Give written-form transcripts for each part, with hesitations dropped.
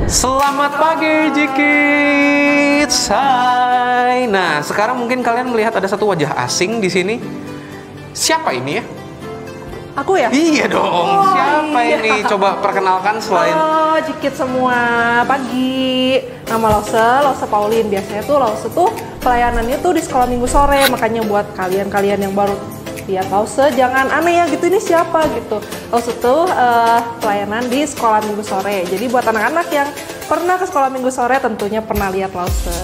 Selamat pagi Jikids. Hai. Nah, sekarang mungkin kalian melihat ada satu wajah asing di sini. Siapa ini ya? Aku ya? Iya dong. Oh, siapa iya. ini? Coba perkenalkan selain. Halo Jikids semua. Pagi. Nama Lause Pauline. Biasanya tuh Lause tuh pelayanannya tuh di sekolah minggu sore. Makanya buat kalian-kalian yang baru lihat Lause, jangan aneh ya gitu, ini siapa gitu. Lause tuh pelayanan di sekolah minggu sore. Jadi buat anak-anak yang pernah ke sekolah minggu sore tentunya pernah lihat Lause.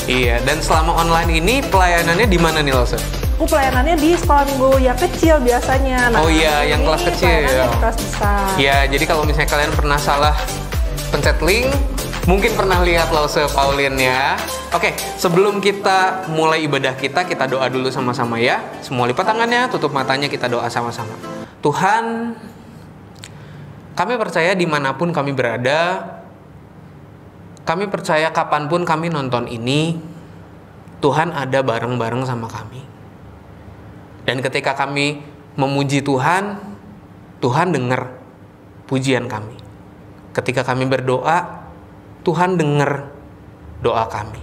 Iya, dan selama online ini pelayanannya di mana nih Lause? Aku pelayanannya di sekolah minggu yang kecil biasanya. Oh iya, yang kelas kecil. Pelayanannya di kelas besar. Ya, jadi kalau misalnya kalian pernah salah pencet link, mungkin pernah lihat Lause Pauline ya. Oke, sebelum kita mulai ibadah kita doa dulu sama-sama ya. Semua lipat tangannya, tutup matanya, kita doa sama-sama. Tuhan, kami percaya dimanapun kami berada, kami percaya kapanpun kami nonton ini, Tuhan ada bareng-bareng sama kami. Dan ketika kami memuji Tuhan, Tuhan dengar pujian kami. Ketika kami berdoa, Tuhan dengar doa kami.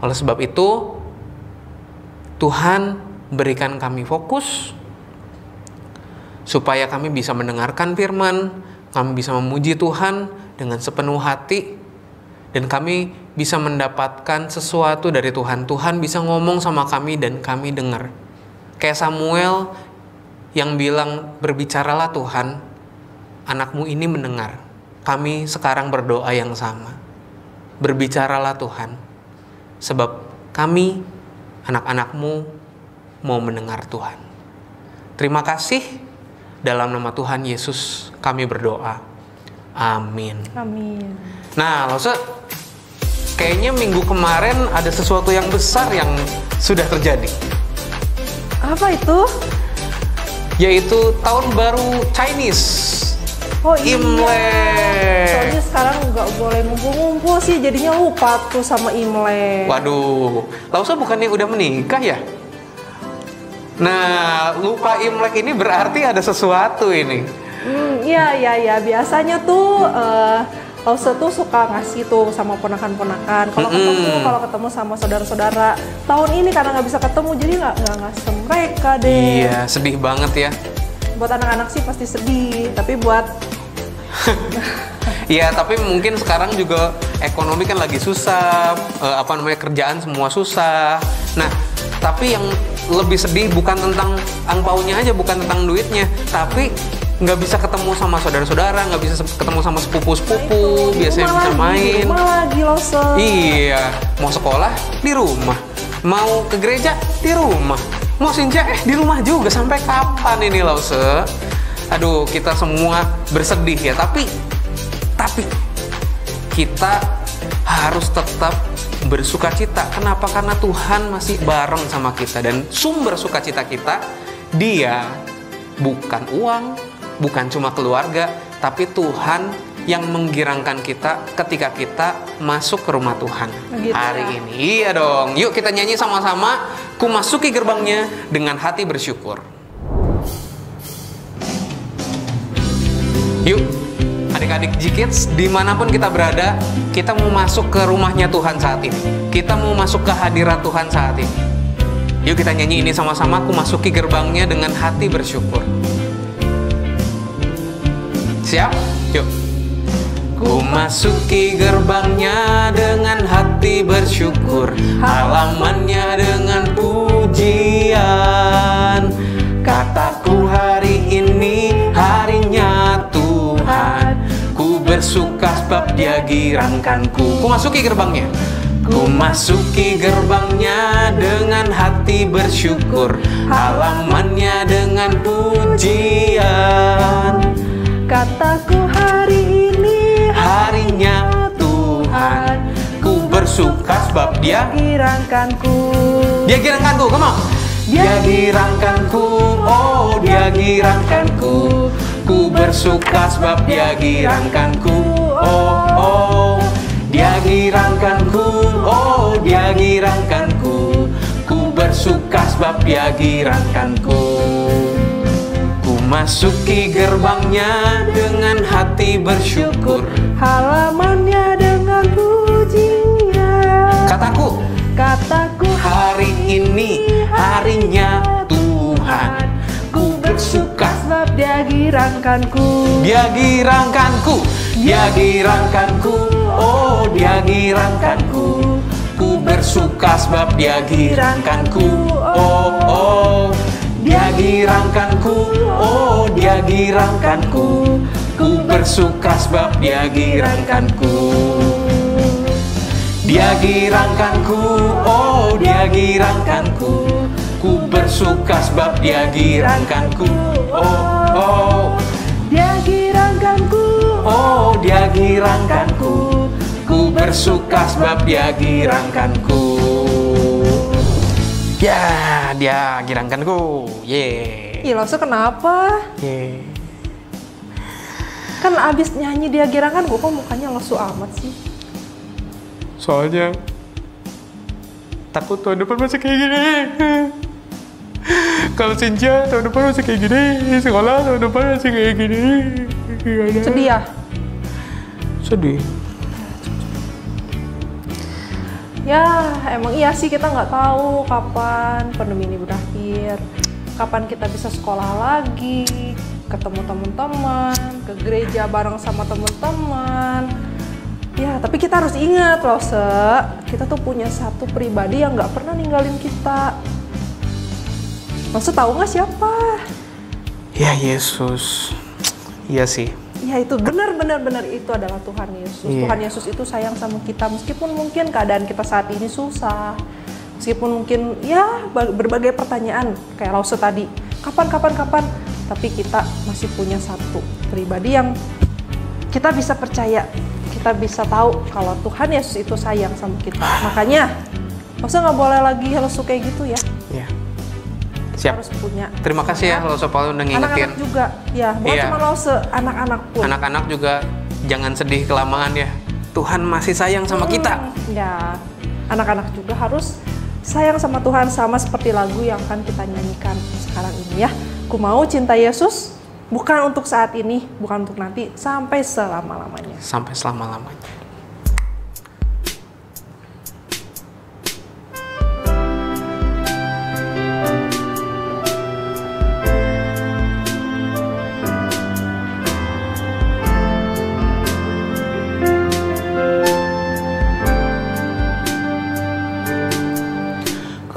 Oleh sebab itu, Tuhan berikan kami fokus supaya kami bisa mendengarkan firman, kami bisa memuji Tuhan dengan sepenuh hati, dan kami bisa mendapatkan sesuatu dari Tuhan. Tuhan bisa ngomong sama kami dan kami dengar. Kayak Samuel yang bilang, berbicaralah Tuhan, anakmu ini mendengar. Kami sekarang berdoa yang sama. Berbicaralah Tuhan, sebab kami, anak-anakmu, mau mendengar Tuhan. Terima kasih, dalam nama Tuhan Yesus kami berdoa. Amin. Amin. Nah, Lause, kayaknya minggu kemarin ada sesuatu yang besar yang sudah terjadi. Apa itu? Yaitu tahun baru Chinese. Oh iya. Imlek. Soalnya sekarang nggak boleh ngumpul-ngumpul sih, jadinya lupa tuh sama Imlek. Waduh, Lause bukannya udah menikah ya? Nah, lupa Imlek ini berarti ada sesuatu ini. Iya. Biasanya tuh Lause tuh suka ngasih tuh sama ponakan-ponakan. Kalau ketemu sama saudara-saudara. Tahun ini karena nggak bisa ketemu, jadi nggak ngasih ke mereka deh. Iya, sedih banget ya. Buat anak-anak sih pasti sedih, tapi buat Iya, tapi mungkin sekarang juga ekonomi kan lagi susah, kerjaan semua susah. Nah, tapi yang lebih sedih bukan tentang angpaunya aja, bukan tentang duitnya, tapi nggak bisa ketemu sama saudara-saudara, nggak bisa ketemu sama sepupu-sepupu, biasanya bisa main. Di rumah lagi Lause. Iya, mau sekolah di rumah, mau ke gereja di rumah, mau sinja di rumah juga. Sampai kapan ini Lause? Aduh, kita semua bersedih ya, tapi kita harus tetap bersukacita. Kenapa? Karena Tuhan masih bareng sama kita, dan sumber sukacita kita Dia, bukan uang, bukan cuma keluarga, tapi Tuhan yang menggirangkan kita ketika kita masuk ke rumah Tuhan gitu hari ya. ini. Iya dong. Yuk kita nyanyi sama-sama. Ku masuki gerbangnya dengan hati bersyukur. Yuk, adik-adik Jikids, dimanapun kita berada, kita mau masuk ke rumahnya Tuhan saat ini. Kita mau masuk ke hadirat Tuhan saat ini. Yuk kita nyanyi ini sama-sama. Ku masuki gerbangnya dengan hati bersyukur. Siap? Yuk. Ku masuki gerbangnya dengan hati bersyukur, halamannya dengan pujian. Kataku hari ini harinya Tuhan, ku bersuka sebab Dia girangkanku. Ku masuki gerbangnya. Ku masuki gerbangnya dengan hati bersyukur, halamannya dengan pujian. Kataku hari ini Harinya Tuhan, dia girangkanku. Dia girangkanku, come on. Dia girangkanku, oh dia girangkanku. Ku bersuka sebab dia girangkanku, oh oh. Dia girangkanku, oh dia girangkanku. Ku bersuka sebab dia girangkanku. Ku masuki gerbangnya dengan hati bersyukur, Halamannya dengan pujinya. Kataku, hari ini harinya Tuhan. Ku bersuka sebab dia girangkanku. Dia girangkanku, dia girangkanku, oh dia girangkanku. Ku bersuka sebab dia girangkanku, oh oh. Dia girangkanku, oh dia girangkanku. Ku bersuka sebab dia girangkanku. Dia girangkanku, oh dia girangkanku. Ku bersuka sebab dia girangkanku, oh oh. Dia girangkanku, Oh dia girangkanku. Ku bersuka sebab dia girangkanku. Ya, dia girangkanku. Ih, Lause kenapa? Kan abis nyanyi dia girangkanku, kok mukanya lesu amat sih? Soalnya takut tahun depan masih kayak gini. Kalau Sinja tahun depan masih kayak gini, sekolah tahun depan masih kayak gini. Sedih ya? Sedih. Ya, emang iya sih, kita nggak tahu kapan pandemi ini berakhir, kapan kita bisa sekolah lagi, ketemu teman-teman, ke gereja bareng sama teman-teman. Ya, tapi kita harus ingat loh, kita tuh punya satu pribadi yang nggak pernah ninggalin kita. Lause tahu nggak siapa? Ya Yesus. Iya sih. Ya itu benar itu adalah Tuhan Yesus. Iya. Tuhan Yesus itu sayang sama kita meskipun mungkin keadaan kita saat ini susah. Meskipun mungkin ya berbagai pertanyaan kayak Lause tadi. Kapan. Tapi kita masih punya satu pribadi yang kita bisa percaya. Kita bisa tahu kalau Tuhan Yesus itu sayang sama kita. Makanya Lause nggak boleh lagi lesu kayak gitu ya. Iya. Siap. Harus punya. Terima kasih ya Lause Paulin udah ngingetin. Anak-anak juga, ya bukan Iya. cuma Lause, anak-anak pun. Anak-anak juga jangan sedih kelamaan ya. Tuhan masih sayang sama kita. Ya, anak-anak juga harus sayang sama Tuhan sama seperti lagu yang akan kita nyanyikan sekarang ini ya. Ku mau cinta Yesus bukan untuk saat ini, bukan untuk nanti, sampai selama-lamanya. Sampai selama-lamanya.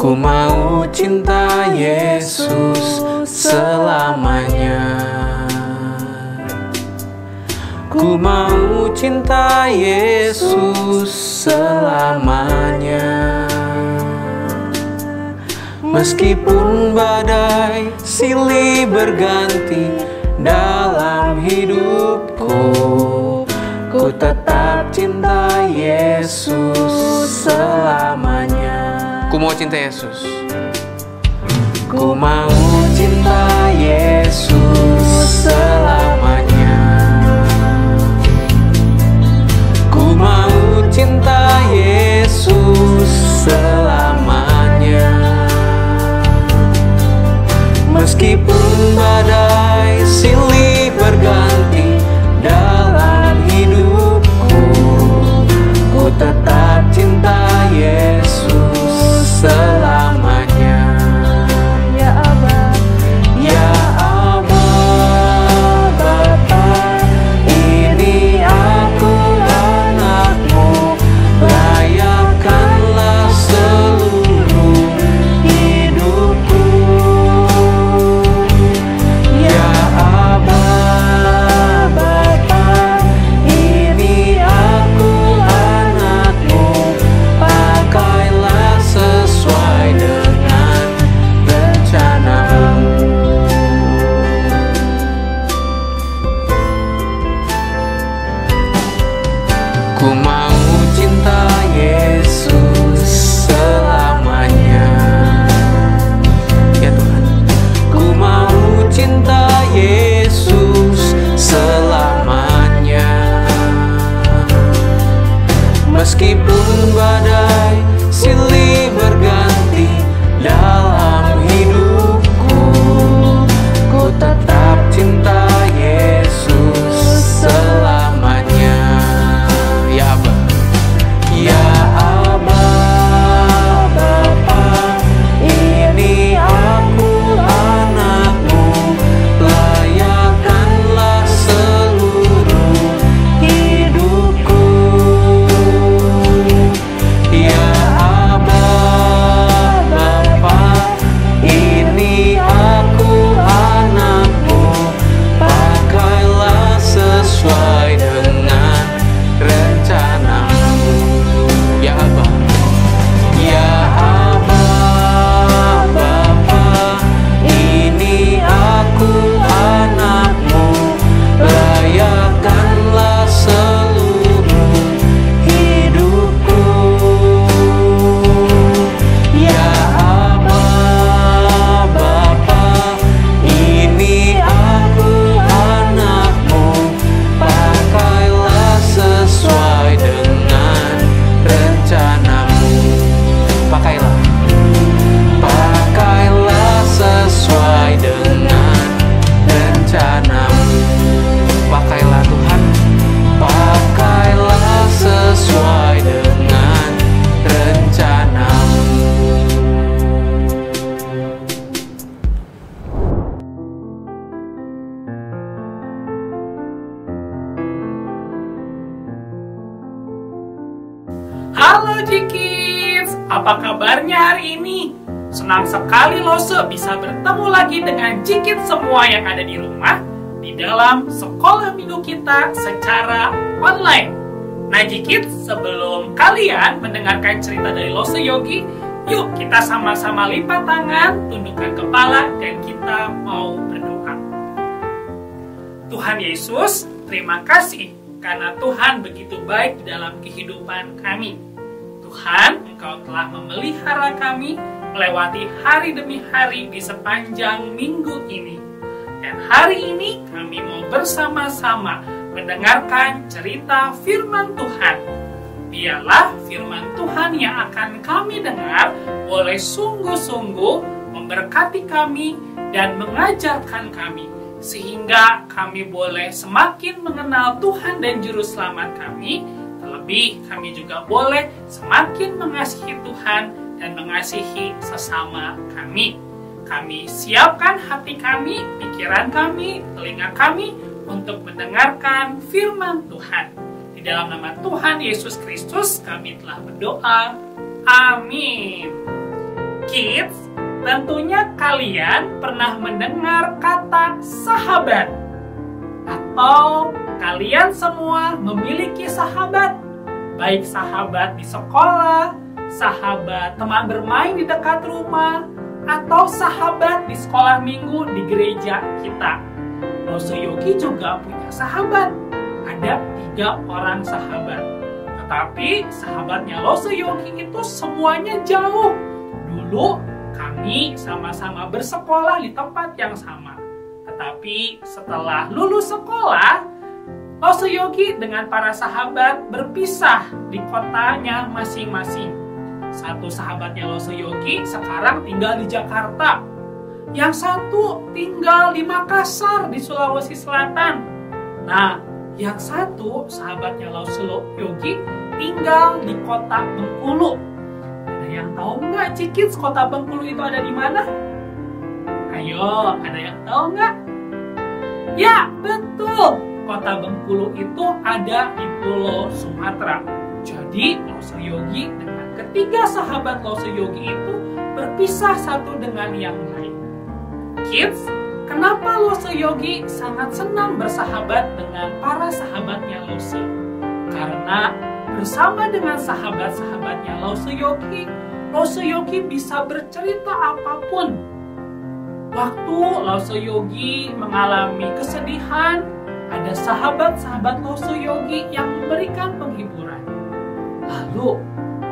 Ku mau cinta Yesus selamanya. Ku mau cinta Yesus selamanya. Meskipun badai silih berganti dalam hidupku, ku tetap cinta Yesus selamanya. Ku mau cinta Yesus. Ku mau cinta Yesus selamanya. Ku mau cinta Yesus selamanya. Meskipun badai silih berganti dalam hidupku, ku tetap cinta Yesus selamanya. Ya Aba, Ya Aba, Bapa, ini aku anakmu. Rayakanlah seluruh hidupku. meskipun badai silih berganti dalam hidupku, ku tetap cinta Yesus selamanya. Ya Abba, ya Abba, Bapa, ini aku anakmu, layakkanlah seluruh hidupku. Ya Abba, Bapa, ini aku anakmu, pakailah sesuai dengan rencanamu. Ya Abba, ya Abba, Bapa, ini aku anakmu, layakkanlah seluruh hidupku. Ya Abba, Bapa, ini aku anakmu, pakailah sesuai dengan rencanamu. Pakailah, pakailah sesuai dengan rencanamu. Pakailah Tuhan, pakailah sesuai dengan rencanamu. Halo Jikids, apa kabarnya hari ini? Senang sekali Lose bisa bertemu lagi dengan Jikids semua yang ada di rumah di dalam sekolah minggu kita secara online. Nah Jikids, sebelum kalian mendengarkan cerita dari Lose Yogi, yuk kita sama-sama lipat tangan, tundukkan kepala, dan kita mau berdoa. Tuhan Yesus, terima kasih karena Tuhan begitu baik di dalam kehidupan kami. Tuhan, Engkau telah memelihara kami melewati hari demi hari di sepanjang minggu ini. Dan hari ini kami mau bersama-sama mendengarkan cerita firman Tuhan. Biarlah firman Tuhan yang akan kami dengar boleh sungguh-sungguh memberkati kami dan mengajarkan kami, sehingga kami boleh semakin mengenal Tuhan dan Juru Selamat kami. Terlebih kami juga boleh semakin mengasihi Tuhan dan mengasihi sesama kami. Kami siapkan hati kami, pikiran kami, telinga kami untuk mendengarkan firman Tuhan. Di dalam nama Tuhan Yesus Kristus kami telah berdoa. Amin. Kids, tentunya kalian pernah mendengar kata sahabat. Atau kalian semua memiliki sahabat. Baik sahabat di sekolah, sahabat teman bermain di dekat rumah, atau sahabat di sekolah minggu di gereja kita. Lose Yogi juga punya sahabat. Ada 3 orang sahabat. Tetapi sahabatnya Lose Yogi itu semuanya jauh. Dulu kami sama-sama bersekolah di tempat yang sama. Tetapi setelah lulus sekolah, Lose Yogi dengan para sahabat berpisah di kotanya masing-masing. Satu sahabatnya Lose Yogi sekarang tinggal di Jakarta. Yang satu tinggal di Makassar di Sulawesi Selatan. Nah, yang satu sahabatnya Lose Yogi tinggal di kota Bengkulu. Ada yang tahu nggak Jikids kota Bengkulu itu ada di mana? Ayo, ada yang tahu nggak? Ya, betul. Kota Bengkulu itu ada di Pulau Sumatera. Jadi Lose Yogi dengan ketiga sahabat Lose Yogi itu berpisah satu dengan yang lain. Kids, kenapa Lose Yogi sangat senang bersahabat dengan para sahabatnya Lose? Karena bersama dengan sahabat-sahabatnya Lose Yogi bisa bercerita apapun. Waktu Lose Yogi mengalami kesedihan, ada sahabat-sahabat Lose Yogi yang memberikan penghiburan. Lalu,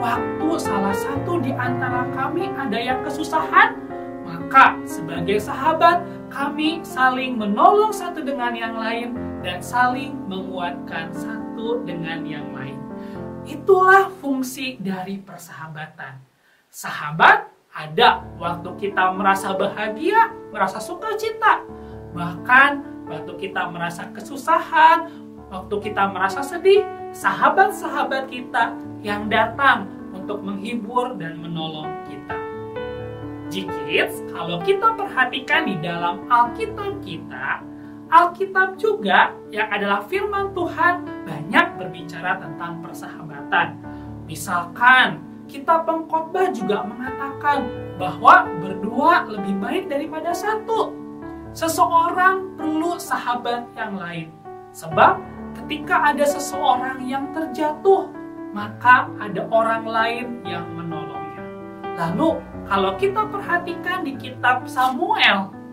waktu salah satu di antara kami ada yang kesusahan, maka sebagai sahabat kami saling menolong satu dengan yang lain dan saling menguatkan satu dengan yang lain. Itu Itulah fungsi dari persahabatan. Sahabat ada waktu kita merasa bahagia, merasa sukacita. Bahkan waktu kita merasa kesusahan, waktu kita merasa sedih, sahabat-sahabat kita yang datang untuk menghibur dan menolong kita. Kids, kalau kita perhatikan di dalam Alkitab kita, Alkitab juga yang adalah firman Tuhan banyak berbicara tentang persahabatan. Misalkan, kitab Pengkhotbah juga mengatakan bahwa berdua lebih baik daripada satu. Seseorang perlu sahabat yang lain. Sebab ketika ada seseorang yang terjatuh, maka ada orang lain yang menolongnya. Lalu, kalau kita perhatikan di kitab Samuel,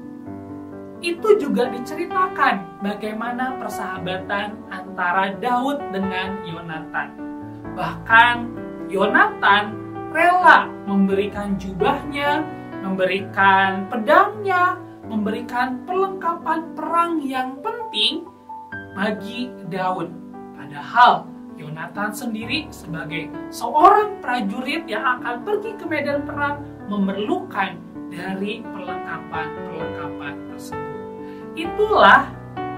itu juga diceritakan bagaimana persahabatan antara Daud dengan Yonatan. Bahkan Yonatan rela memberikan jubahnya, memberikan pedangnya, memberikan perlengkapan perang yang penting bagi Daud. Padahal Yonatan sendiri sebagai seorang prajurit yang akan pergi ke medan perang memerlukan dari perlengkapan tersebut. Itulah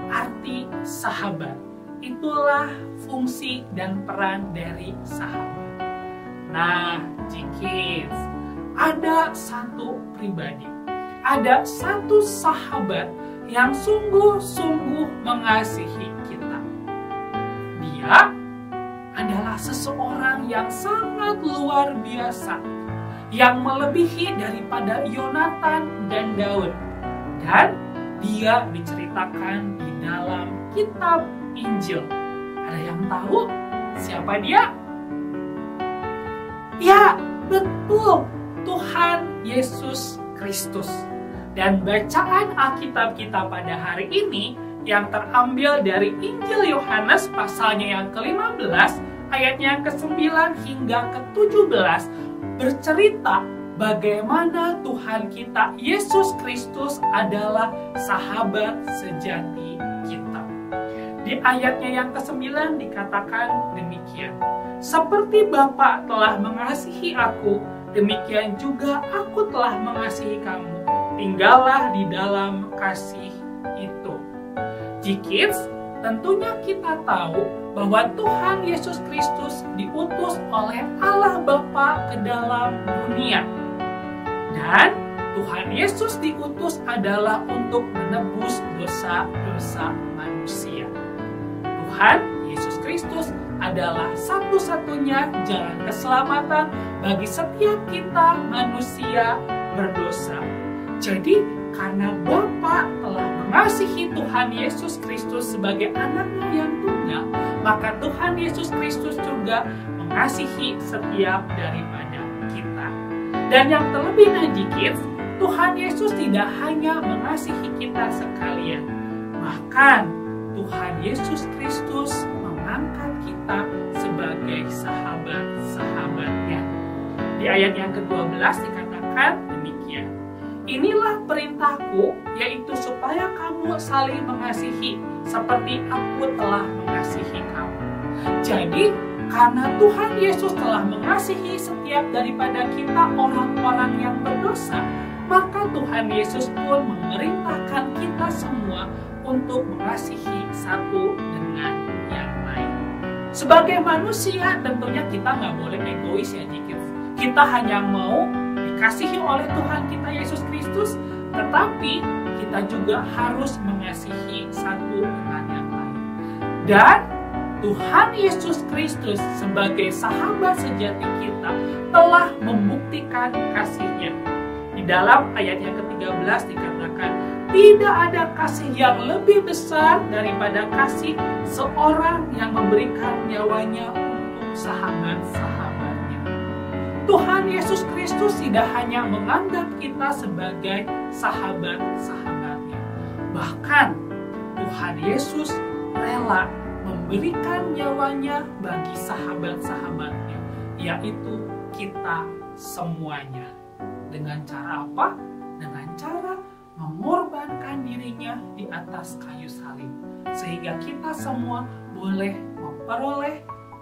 arti sahabat. Itulah fungsi dan peran dari sahabat. Nah, Kids, ada satu pribadi, ada satu sahabat yang sungguh-sungguh mengasihi kita. Dia adalah seseorang yang sangat luar biasa, yang melebihi daripada Yonatan dan Daud. Dan dia diceritakan di dalam kitab Injil. Ada yang tahu siapa dia? Ya, betul, Tuhan Yesus Kristus. Dan bacaan Alkitab kita pada hari ini yang terambil dari Injil Yohanes pasalnya yang ke-15, ayatnya yang ke-9 hingga ke-17, bercerita bagaimana Tuhan kita Yesus Kristus adalah sahabat sejati kita. Di ayatnya yang ke-9 dikatakan demikian, seperti Bapa telah mengasihi aku, demikian juga aku telah mengasihi kamu. Tinggallah di dalam kasih itu. Kids, tentunya kita tahu bahwa Tuhan Yesus Kristus diutus oleh Allah Bapa ke dalam dunia. Dan Tuhan Yesus diutus adalah untuk menebus dosa-dosa manusia. Tuhan Yesus Kristus adalah satu-satunya jalan keselamatan bagi setiap kita manusia berdosa. Jadi, karena Bapa telah mengasihi Tuhan Yesus Kristus sebagai anaknya yang tunggal, maka Tuhan Yesus Kristus juga mengasihi setiap daripada kita. Dan yang terlebih lagi, Kids, Tuhan Yesus tidak hanya mengasihi kita sekalian, bahkan Tuhan Yesus Kristus mengangkat kita sebagai sahabat-sahabatnya. Di ayat yang ke-12 dikatakan demikian, inilah perintahku, yaitu supaya kamu saling mengasihi seperti aku telah mengasihi kamu. Jadi, karena Tuhan Yesus telah mengasihi setiap daripada kita orang-orang yang berdosa, maka Tuhan Yesus pun memerintahkan kita semua untuk mengasihi satu dengan yang lain. Sebagai manusia, tentunya kita nggak boleh egois ya, Kids. Kita hanya mau dikasihi oleh Tuhan kita Yesus Kristus, tetapi kita juga harus mengasihi satu dengan yang lain. Dan Tuhan Yesus Kristus sebagai sahabat sejati kita telah membuktikan kasih-Nya. Di dalam ayat yang ke-13 dikatakan, tidak ada kasih yang lebih besar daripada kasih seorang yang memberikan nyawanya untuk sahabat-sahabatnya. Tuhan Yesus Kristus tidak hanya menganggap kita sebagai sahabat-sahabatnya. Bahkan Tuhan Yesus rela memberikan nyawanya bagi sahabat-sahabatnya, yaitu kita semuanya. Dengan cara apa? Dengan cara mengorbankan dirinya di atas kayu salib, sehingga kita semua boleh memperoleh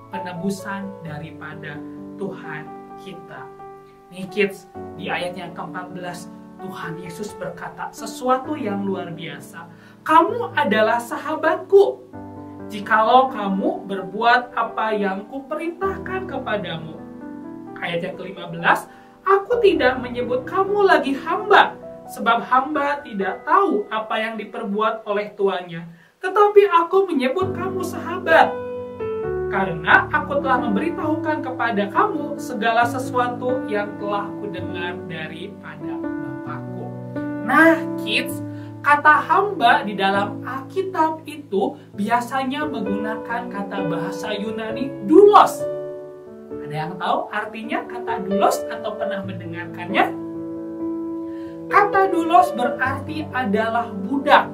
penebusan daripada Tuhan kita. Nih kids, di ayat yang ke-14, Tuhan Yesus berkata sesuatu yang luar biasa. Kamu adalah sahabatku, jikalau kamu berbuat apa yang kuperintahkan kepadamu. Ayat yang ke-15, aku tidak menyebut kamu lagi hamba, sebab hamba tidak tahu apa yang diperbuat oleh tuannya. Tetapi aku menyebut kamu sahabat, karena aku telah memberitahukan kepada kamu segala sesuatu yang telah kudengar daripada Bapakku. Nah, kids, kata hamba di dalam Alkitab itu biasanya menggunakan kata bahasa Yunani doulos. Ada yang tahu artinya kata doulos atau pernah mendengarkannya? Kata doulos berarti adalah budak.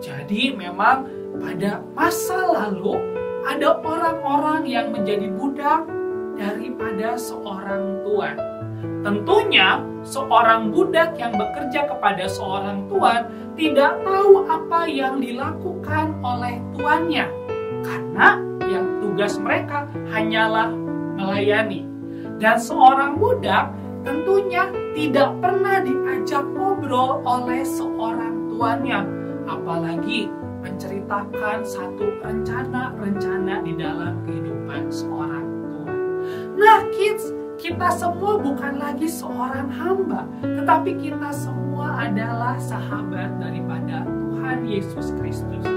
Jadi memang pada masa lalu ada orang-orang yang menjadi budak daripada seorang tuan. Tentunya seorang budak yang bekerja kepada seorang tuan tidak tahu apa yang dilakukan oleh tuannya, karena yang tugas mereka hanyalah melayani. Dan seorang budak tentunya tidak pernah diajak ngobrol oleh seorang tuannya, apalagi menceritakan satu rencana-rencana di dalam kehidupan seorang tuan. Nah kids, kita semua bukan lagi seorang hamba, tetapi kita semua adalah sahabat daripada Tuhan Yesus Kristus.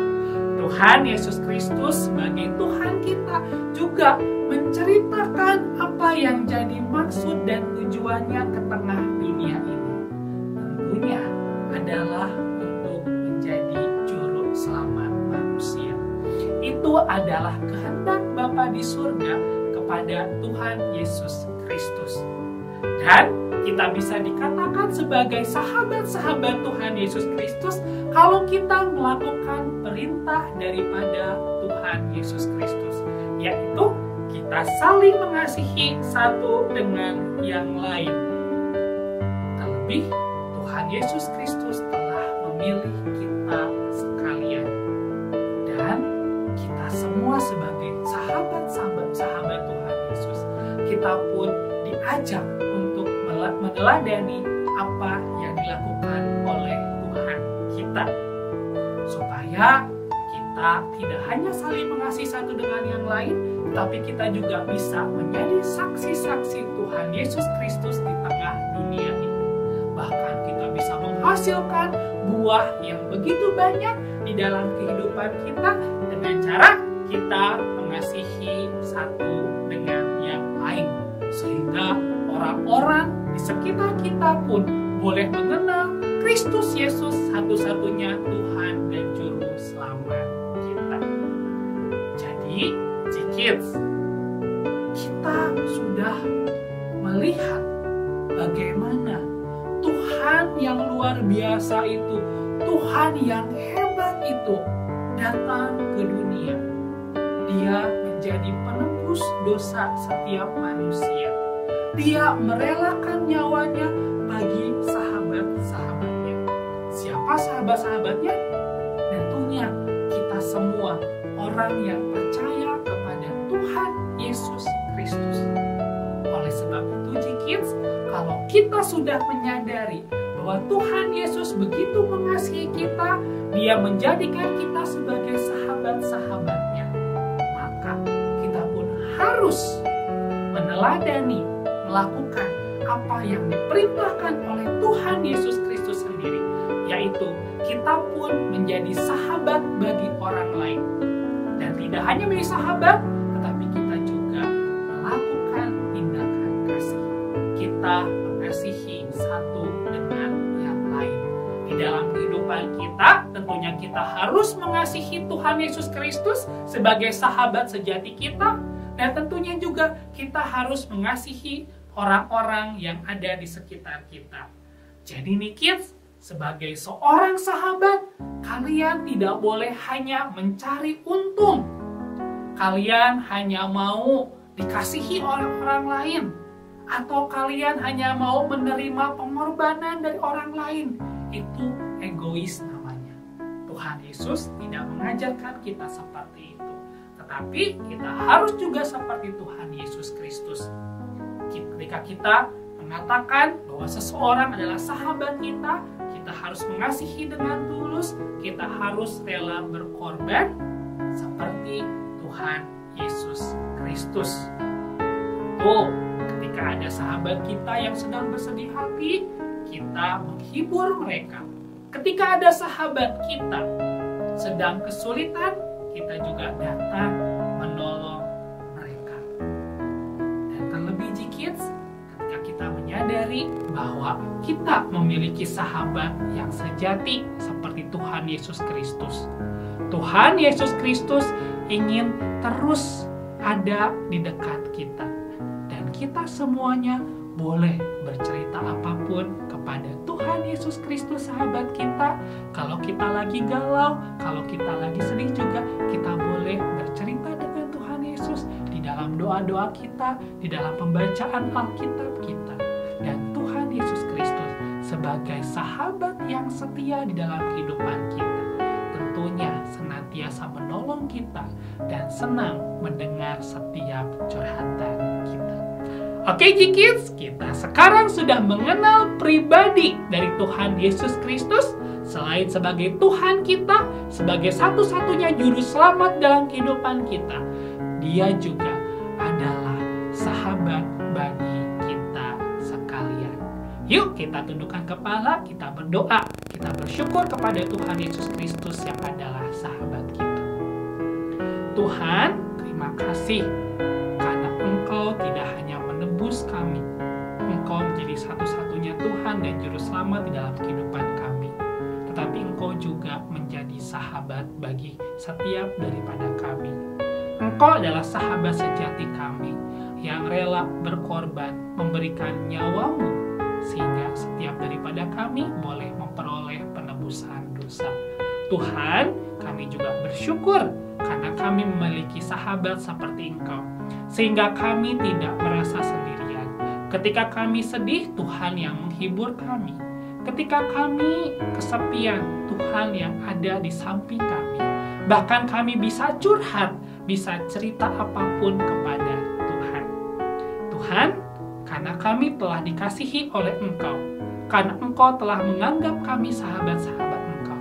Tuhan Yesus Kristus sebagai Tuhan kita juga menceritakan apa yang jadi maksud dan tujuannya ke tengah dunia ini. Tentunya adalah untuk menjadi juru selamat manusia. Itu adalah kehendak Bapa di surga kepada Tuhan Yesus Kristus. Dan kita bisa dikatakan sebagai sahabat-sahabat Tuhan Yesus Kristus kalau kita melakukan perintah daripada Tuhan Yesus Kristus, yaitu kita saling mengasihi satu dengan yang lain. Terlebih, Tuhan Yesus Kristus telah memilih kita sekalian. Dan kita semua sebagai sahabat Tuhan Yesus, kita pun diajak untuk meneladani apa yang dilakukan oleh Tuhan kita. Supaya kita tidak hanya saling mengasihi satu dengan yang lain, tapi kita juga bisa menjadi saksi-saksi Tuhan Yesus Kristus di tengah dunia ini. Bahkan kita bisa menghasilkan buah yang begitu banyak di dalam kehidupan kita dengan cara kita mengasihi satu dengan yang lain. Sehingga orang-orang di sekitar kita pun boleh mengenal Kristus Yesus satu-satunya Tuhan dan Juru Selamat kita. Jadi, kids, kita sudah melihat bagaimana Tuhan yang luar biasa itu, Tuhan yang hebat itu datang ke dunia. Dia menjadi penebus dosa setiap manusia. Dia merelakan nyawanya bagi sahabat-sahabatnya. Siapa sahabat-sahabatnya? Tentunya kita semua orang yang percaya kepada Tuhan Yesus Kristus. Oleh sebab itu, kids, kalau kita sudah menyadari bahwa Tuhan Yesus begitu mengasihi kita, Dia menjadikan kita sebagai sahabat-sahabatnya, maka kita pun harus meneladani, melakukan apa yang diperintahkan oleh Tuhan Yesus Kristus sendiri, yaitu kita pun menjadi sahabat bagi orang lain. Dan tidak hanya menjadi sahabat, tetapi kita juga melakukan tindakan kasih. Kita mengasihi satu dengan yang lain. Di dalam kehidupan kita, tentunya kita harus mengasihi Tuhan Yesus Kristus sebagai sahabat sejati kita. Dan tentunya juga kita harus mengasihi orang-orang yang ada di sekitar kita. Jadi nih kids, sebagai seorang sahabat, kalian tidak boleh hanya mencari untung. Kalian hanya mau dikasihi orang-orang lain. Atau kalian hanya mau menerima pengorbanan dari orang lain. Itu egois namanya. Tuhan Yesus tidak mengajarkan kita seperti itu. tetapi kita harus juga seperti Tuhan Yesus Kristus. Ketika kita mengatakan bahwa seseorang adalah sahabat kita, kita harus mengasihi dengan tulus, kita harus rela berkorban seperti Tuhan Yesus Kristus. Ketika ada sahabat kita yang sedang bersedih hati, kita menghibur mereka. Ketika ada sahabat kita sedang kesulitan, kita juga datang menolong mereka. Dan terlebih G-Kids, ketika kita menyadari bahwa kita memiliki sahabat yang sejati seperti Tuhan Yesus Kristus. Tuhan Yesus Kristus ingin terus ada di dekat kita. Dan kita semuanya boleh bercerita apapun kepada Tuhan Yesus Kristus sahabat kita. Kalau kita lagi galau, kalau kita lagi sedih juga, kita boleh bercerita dengan Tuhan Yesus di dalam doa-doa kita, di dalam pembacaan Alkitab kita. Dan Tuhan Yesus Kristus sebagai sahabat yang setia di dalam kehidupan kita, tentunya senantiasa menolong kita dan senang mendengar setiap curhatan kita. Oke G-Kids, kita sekarang sudah mengenal pribadi dari Tuhan Yesus Kristus. Selain sebagai Tuhan kita, sebagai satu-satunya juru selamat dalam kehidupan kita, Dia juga adalah sahabat bagi kita sekalian. Yuk kita tundukkan kepala, kita berdoa, kita bersyukur kepada Tuhan Yesus Kristus yang adalah sahabat kita. Tuhan, terima kasih karena Engkau tidak hanya menebus kami, Engkau menjadi satu-satunya Tuhan dan Juru Selamat di dalam kehidupan kami. Tetapi Engkau juga menjadi sahabat bagi setiap daripada kami. Engkau adalah sahabat sejati kami yang rela berkorban, memberikan nyawamu, sehingga setiap daripada kami boleh memperoleh penebusan dosa. Tuhan, kami juga bersyukur karena kami memiliki sahabat seperti Engkau, sehingga kami tidak merasa sendirian. Ketika kami sedih, Tuhan yang menghibur kami. Ketika kami kesepian, Tuhan yang ada di samping kami. Bahkan kami bisa curhat, bisa cerita apapun kepada Tuhan. Tuhan, karena kami telah dikasihi oleh Engkau, karena Engkau telah menganggap kami sahabat-sahabat Engkau,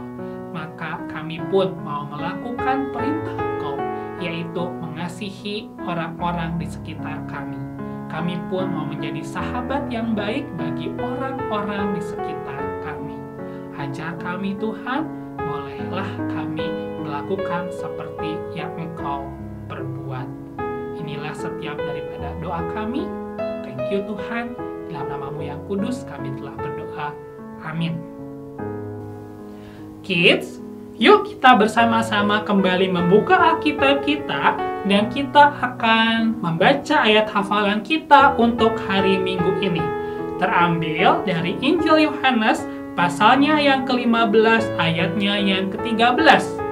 maka kami pun mau melakukan perintah Engkau, yaitu mengasihi orang-orang di sekitar kami. Kami pun mau menjadi sahabat yang baik bagi orang-orang di sekitar kami. Ajar kami Tuhan, bolehlah kami melakukan seperti yang Engkau perbuat. Inilah setiap daripada doa kami. Thank you Tuhan, dalam nama-Mu yang kudus kami telah berdoa. Amin. Kids, yuk kita bersama-sama kembali membuka Alkitab kita dan kita akan membaca ayat hafalan kita untuk hari Minggu ini. Terambil dari Injil Yohanes pasalnya yang ke-15 ayatnya yang ke-13.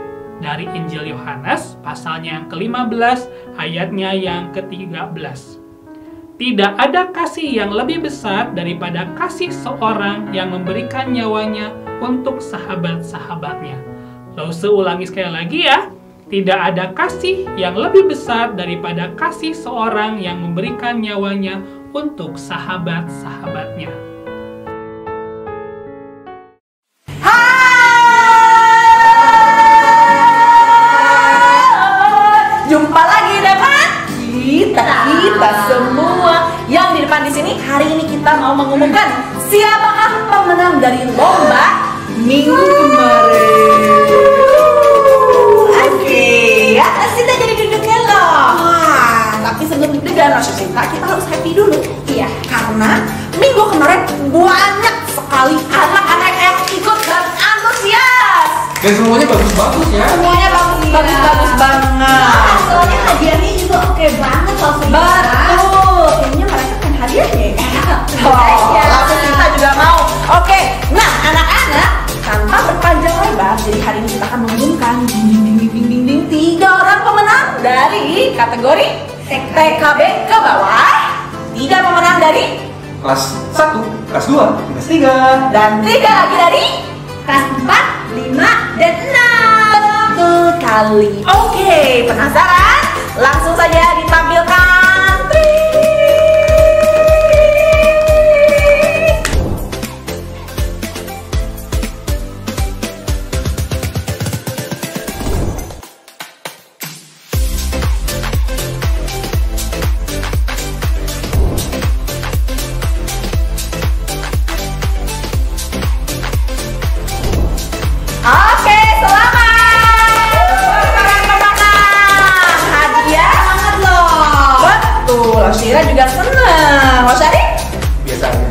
Dari Injil Yohanes pasalnya yang ke-15 ayatnya yang ke-13. Tidak ada kasih yang lebih besar daripada kasih seorang yang memberikan nyawanya untuk sahabat-sahabatnya. Lalu seulangi sekali lagi ya. Tidak ada kasih yang lebih besar daripada kasih seorang yang memberikan nyawanya untuk sahabat-sahabatnya. Jumpa lagi dengan kita semua yang di depan di sini. Hari ini kita mau mengumumkan siapakah pemenang dari lomba minggu kemarin. Oke, ya Sinta jadi duduknya loh. Wah, tapi sebelum deg-degan Rasa Sinta, kita harus happy dulu. Iya, karena minggu kemarin banyak sekali anak-anak yang ikut dan antusias. Dan semuanya bagus-bagus ya. Semuanya bagus banget. Soalnya hadiahnya juga oke banget loh. Betul, kayaknya mereka kan hadiahnya. Langsung kita juga mau. Oke, nah anak-anak, tanpa berpanjang lebar, jadi hari ini kita akan mengumumkan ding 3 orang pemenang dari kategori TKB ke bawah, 3 pemenang dari Kelas 1, kelas 2, kelas 3. dan 3 lagi dari Kelas 4, 5, dan 6. Betul, kali. Oke, penasaran? Langsung saja ditampilkan. Oke, selamat para pemenang. Hadiah banget loh. Betul, Loshira juga seneng. Loshari?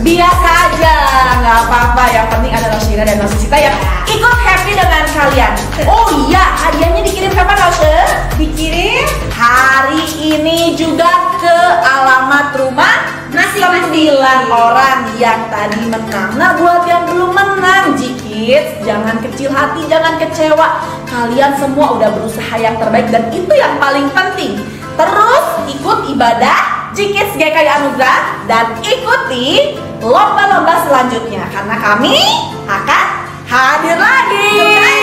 Biasa aja, nggak apa-apa. Yang penting ada Loshira dan Loshita yang ikut happy dengan kalian. Oh iya, hadiahnya dikirim kapan, Loshe? Dikirim hari ini juga ke alamat rumah nasi 9 orang yang tadi menang. Nah, buat yang belum menang, Jikids, jangan kecil hati, jangan kecewa. Kalian semua udah berusaha yang terbaik dan itu yang paling penting. Terus ikut ibadah Jikids GKI Anugerah dan ikuti lomba-lomba selanjutnya karena kami akan hadir lagi.